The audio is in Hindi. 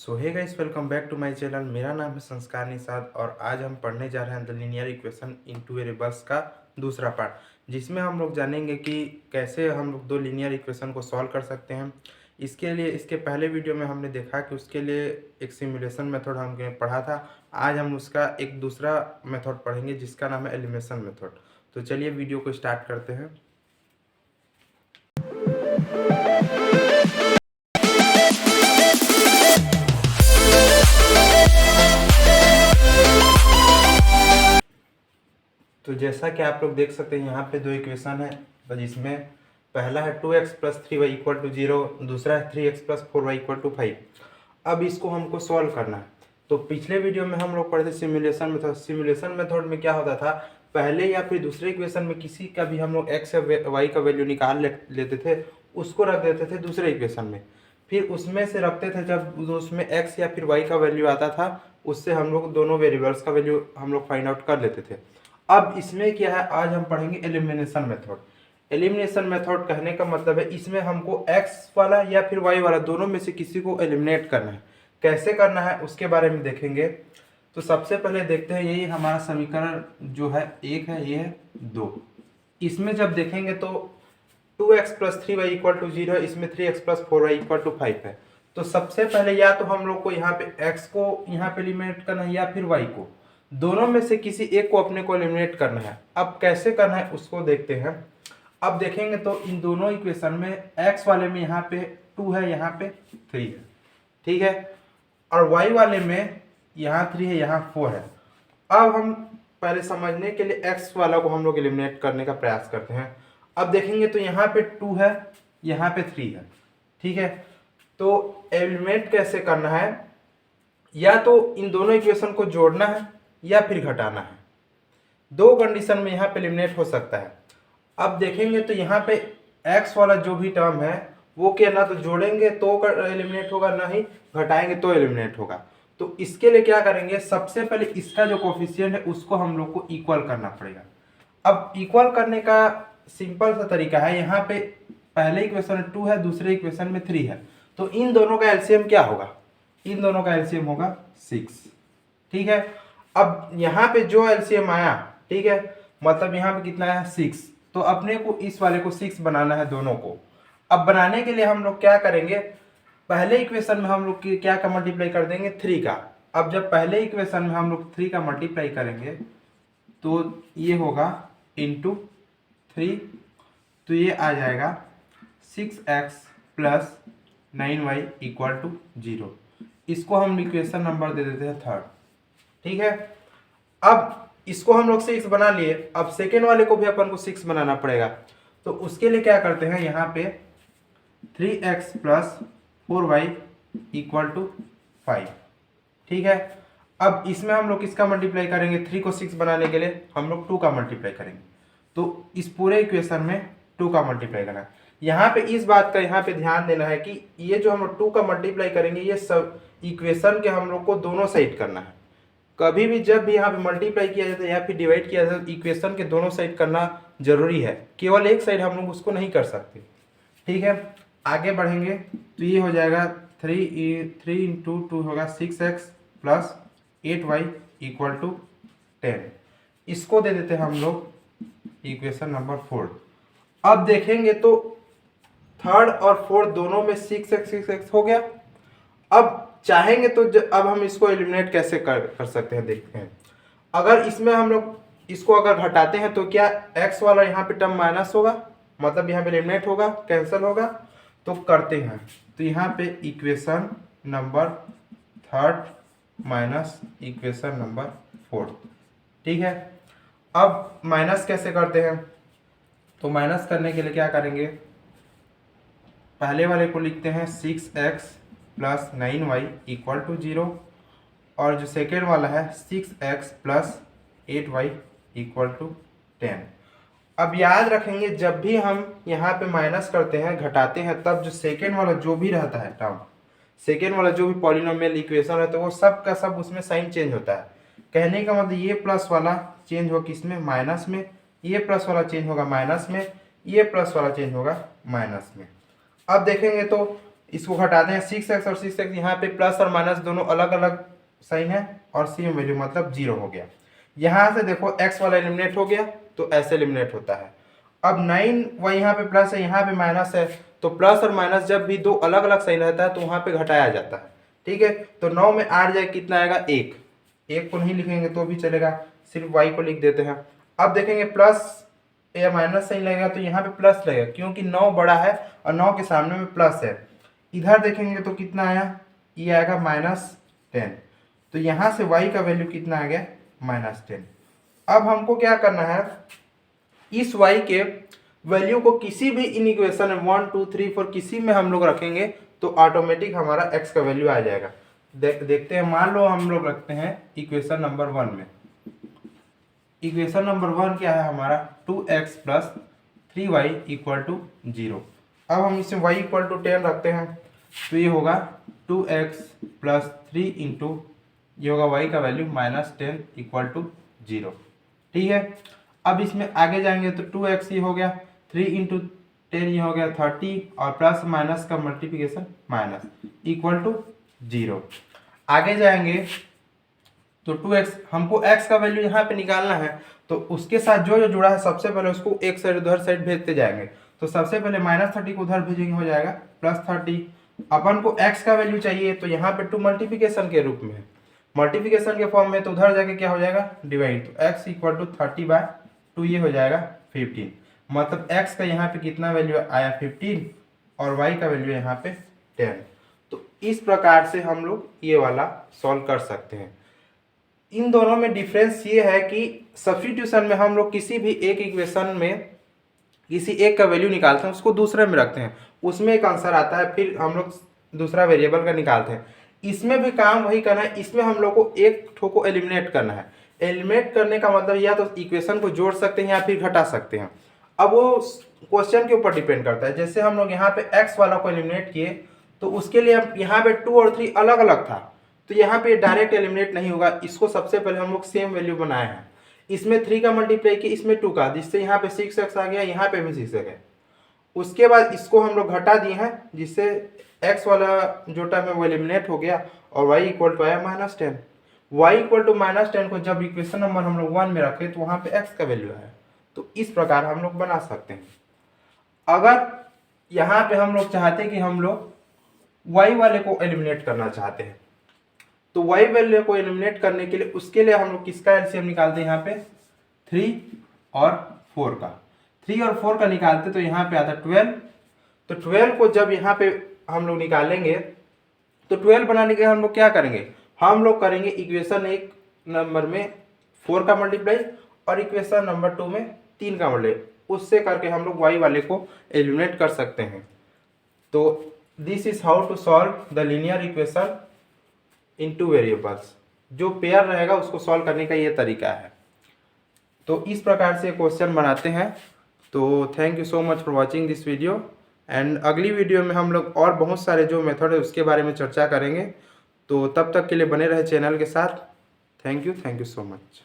So hey guys, welcome back to my channel. मेरा नाम है संस्कार निषाद और आज हम पढ़ने जा रहे हैं the linear equation into A reverse का दूसरा पार्ट, जिसमें हम लोग जानेंगे कि कैसे हम लोग दो लीनियर इक्वेशन को सॉल्व कर सकते हैं। इसके लिए इसके पहले वीडियो में हमने देखा कि उसके लिए एक सिमुलेशन मेथड हमने पढ़ा था। आज हम उसका एक दूसरा मेथड पढ़ेंगे जिसका नाम है एलिमिनेशन मेथड। तो चलिए वीडियो को स्टार्ट करते हैं। तो जैसा कि आप लोग देख सकते हैं यहाँ पे दो इक्वेशन है, तो जिसमें पहला है 2x plus 3y equal to 0, दूसरा है 3x plus 4y equal to 5। अब इसको हमको सॉल्व करना है। तो पिछले वीडियो में हम लोग पढ़े थे सिमुलेशन मेथड। सिमुलेशन मेथड में क्या होता था, पहले या फिर दूसरे इक्वेशन में किसी का भी हम लोग x या y का वैल्यू निकाल लेते थे, उसको रख देते थे दूसरे इक्वेशन में, फिर उसमें से रखते थे। जब उसमें x या फिर y का वैल्यू आता था, उससे हम लोग दोनों वेरिएबल्स का वैल्यू हम लोग फाइंड आउट कर लेते थे। अब इसमें क्या है, आज हम पढ़ेंगे एलिमिनेशन मेथड। एलिमिनेशन मेथड कहने का मतलब है इसमें हमको x वाला या फिर y वाला दोनों में से किसी को एलिमिनेट करना है। कैसे करना है उसके बारे में देखेंगे। तो सबसे पहले देखते हैं, यही हमारा समीकरण जो है एक है, ये है 2। इसमें जब देखेंगे तो 2x plus 3y equal to 0 है, इसमें 3x plus 4y equal to 5 है। तो सबसे पहले या तो हम लोग को यहाँ पे x को यहाँ पे एलिमिनेट करना है या फिर y को, दोनों में से किसी एक को अपने को एलिमिनेट करना है। अब कैसे करना है उसको देखते हैं। अब देखेंगे तो इन दोनों इक्वेशन में x वाले में यहाँ पे 2 है, यहाँ पे 3 है, ठीक है, और y वाले में यहाँ 3 है, यहाँ 4 है। अब हम पहले समझने के लिए x वाला को हम लोग एलिमिनेट करने का प्रयास करते हैं। अब देखेंगे तो यहाँ पे 2 है, यहाँ पे 3 है, ठीक है। तो एलिमिनेट कैसे करना है, या तो इन दोनों इक्वेशन को जोड़ना है या फिर घटाना है। दो कंडीशन में यहाँ पे एलिमिनेट हो सकता है। अब देखेंगे तो यहाँ पे x वाला जो भी टर्म है वो क्या, ना तो जोड़ेंगे तो एलिमिनेट होगा, ना ही घटाएंगे तो एलिमिनेट होगा। तो इसके लिए क्या करेंगे, सबसे पहले इसका जो कोफिशिएंट है उसको हम लोग को इक्वल करना पड़ेगा। अब इक्वल करने का सिंपल सा तरीका है, यहाँ पे पहले इक्वेशन में 2 है, दूसरे इक्वेशन में 3 है, तो इन दोनों का एलसीएम क्या होगा, इन दोनों का एलसीएम होगा 6, ठीक है। अब यहाँ पे जो एलसीएम आया, ठीक है, मतलब यहाँ पे कितना है 6, तो अपने को इस वाले को 6 बनाना है दोनों को। अब बनाने के लिए हम लोग क्या करेंगे, पहले इक्वेशन में हम लोग क्या का मल्टीप्लाई कर देंगे, 3 का। अब जब पहले इक्वेशन में हम लोग 3 का मल्टीप्लाई करेंगे तो ये होगा इंटू 3, तो ये आ जाएगा 6x plus 9y equal to 0। इसको हम इक्वेशन नंबर दे देते हैं 3rd, ठीक है। अब इसको हम लोग 6 बना लिए, अब सेकेंड वाले को भी अपन को 6 बनाना पड़ेगा। तो उसके लिए क्या करते हैं, यहाँ पे 3x plus 4y equal to 5, ठीक है। अब इसमें हम लोग किसका मल्टीप्लाई करेंगे, 3 को 6 बनाने के लिए हम लोग 2 का मल्टीप्लाई करेंगे। तो इस पूरे इक्वेशन में 2 का मल्टीप्लाई करना है। यहाँ पे इस बात का यहाँ पे ध्यान देना है कि ये जो हम लोग 2 का मल्टीप्लाई करेंगे, ये सब इक्वेशन के हम लोग को दोनों साइड करना है। कभी भी जब भी यहाँ पे मल्टीप्लाई किया जाता है या फिर डिवाइड किया जाता है, इक्वेशन के दोनों साइड करना जरूरी है, केवल एक साइड हम लोग उसको नहीं कर सकते, ठीक है। आगे बढ़ेंगे तो ये हो जाएगा 3 इंटू 2 होगा 6x plus 8y equal to 10। इसको दे देते हैं हम लोग इक्वेशन नंबर 4। अब देखेंगे तो 3rd और 4th दोनों में 6x हो गया। अब चाहेंगे तो अब हम इसको एलिमिनेट कैसे कर सकते हैं, देखते हैं। अगर इसमें हम लोग इसको अगर घटाते हैं तो क्या x वाला यहाँ पे टर्म माइनस होगा, मतलब यहाँ पे एलिमिनेट होगा, कैंसिल होगा। तो करते हैं, तो यहाँ पे equation number 3rd minus equation number 4th, ठीक है। अब माइनस कैसे करते हैं, तो माइनस करने के लिए क्या करेंगे, पहले वाले को लिखते हैं 6x plus 9y equal to 0, और जो सेकेंड वाला है 6x plus 8y equal to 10। अब याद रखेंगे, जब भी हम यहाँ पे माइनस करते हैं, घटाते हैं, तब जो सेकेंड वाला जो भी रहता है टर्म, सेकेंड वाला जो भी पॉलिनोमियल इक्वेशन है, तो वो सब का सब उसमें साइन चेंज होता है। कहने का मतलब ये प्लस वाला चेंज होगा किसमें, माइनस में, ये प्लस वाला चेंज होगा माइनस में, ये प्लस वाला चेंज होगा माइनस में। अब देखेंगे तो इसको घटाते हैं 6x और 6x, यहाँ पे प्लस और माइनस दोनों अलग अलग साइन है और सेम वैल्यू मतलब 0 हो गया। यहाँ से देखो x वाला एलिमिनेट हो गया तो ऐसे एलिमिनेट होता है। अब 9 वह यहाँ पे प्लस है, यहाँ पे माइनस है, तो प्लस और माइनस जब भी दो अलग अलग साइन रहता है तो वहाँ पे घटाया जाता है। ठीक है, तो 9 में 8 जाए कितना आएगा 1, 1 को नहीं लिखेंगे तो भी चलेगा, सिर्फ y को लिख देते हैं। अब देखेंगे प्लस या माइनस साइन लगेगा तो यहाँ पे प्लस लगेगा क्योंकि 9 बड़ा है और 9 के सामने में प्लस है। इधर देखेंगे तो कितना आया, ये आएगा -10, तो यहाँ से y का वैल्यू कितना आ गया -10। अब हमको क्या करना है, इस y के वैल्यू को किसी भी इन इक्वेशन में 1 2 3 4 किसी में हम लोग रखेंगे तो ऑटोमेटिक हमारा x का वैल्यू आ जाएगा। देखते हैं, मान लो हम लोग रखते हैं इक्वेशन नंबर 1 में। इक्वेशन नंबर 1 क्या है हमारा, 2x + 3y = 0। अब हम इसमें y = 10 रखते हैं तो ये होगा 2x + 3 इंटू ये होगा y का वैल्यू -10 = 0। ठीक है, अब इसमें आगे जाएंगे तो 2x ये हो गया, 3 × 10 ये हो गया 30 और प्लस माइनस का मल्टीप्लिकेशन माइनस = 0। आगे जाएंगे तो 2x, हमको x का वैल्यू यहाँ पे निकालना है तो उसके साथ जो जो जुड़ा है सबसे पहले उसको एक साइड उधर साइड भेजते जाएंगे। तो सबसे पहले -30 को उधर भेजेंगे, हो जाएगा +30। अपन को x का वैल्यू चाहिए तो यहाँ पे 2 मल्टीप्लिकेशन के रूप में है, मल्टीप्लिकेशन के फॉर्म में, तो उधर जाके क्या हो जाएगा डिवाइड, तो x = 30/2 ये हो जाएगा 15। मतलब x का यहाँ पे कितना वैल्यू आया 15 और y का वैल्यू यहाँ पे 10। तो इस प्रकार से हम लोग ये वाला सॉल्व कर सकते हैं। इन दोनों में डिफरेंस ये है कि सब्स्टिट्यूशन में हम लोग किसी भी एक इक्वेशन में किसी एक का वैल्यू निकालते हैं, उसको दूसरे में रखते हैं, उसमें एक आंसर आता है, फिर हम लोग दूसरा वेरिएबल का निकालते हैं। इसमें भी काम वही करना है, इसमें हम लोग को एक ठो को एलिमिनेट करना है। एलिमिनेट करने का मतलब या तो इक्वेशन को जोड़ सकते हैं या फिर घटा सकते हैं। अब वो क्वेश्चन के ऊपर डिपेंड करता है। जैसे हम लोग यहाँ पे x वाला को एलिमिनेट किए तो उसके लिए हम यहाँ पे 2 और 3 अलग अलग था, तो यहाँ पे डायरेक्ट एलिमिनेट नहीं होगा। इसको सबसे पहले हम लोग सेम वैल्यू बनाए हैं, इसमें 3 का मल्टीप्लाई किया, इसमें 2 का, जिससे यहाँ पे 6x आ गया, यहाँ पे भी 6x है। उसके बाद इसको हम लोग घटा दिए हैं, जिससे x वाला जो टर्म है वो एलिमिनेट हो गया और y = आया -10। y = -10 को जब इक्वेशन नंबर हम लोग 1 में रखे तो वहाँ पे x का वैल्यू आया। तो इस प्रकार हम लोग बना सकते हैं। अगर यहाँ पे हम लोग चाहते हैं कि हम लोग y वाले को एलिमिनेट करना चाहते हैं तो y वैल्यू को एलिमिनेट करने के लिए उसके लिए हम लोग किसका एलसीएम निकालते हैं, यहाँ पे 3 और 4 का। 3 और 4 का निकालते तो यहाँ पे आता 12। तो 12 को जब यहाँ पे हम लोग निकालेंगे तो 12 बनाने के हम लोग क्या करेंगे, हम लोग करेंगे इक्वेशन 1 नंबर में 4 का मल्टीप्लाई और इक्वेशन नंबर 2 में 3 का मल्टीप्लाई, उससे करके हम लोग y वाले को एलिमिनेट कर सकते हैं। तो this is how to solve the linear equation in 2 variables. जो पेयर रहेगा उसको सॉल्व करने का ये तरीका है। तो इस प्रकार से क्वेश्चन बनाते हैं। तो thank you so much for watching this video and अगली वीडियो में हम लोग और बहुत सारे जो मेथड है उसके बारे में चर्चा करेंगे। तो तब तक के लिए बने रहे चैनल के साथ। Thank you so much.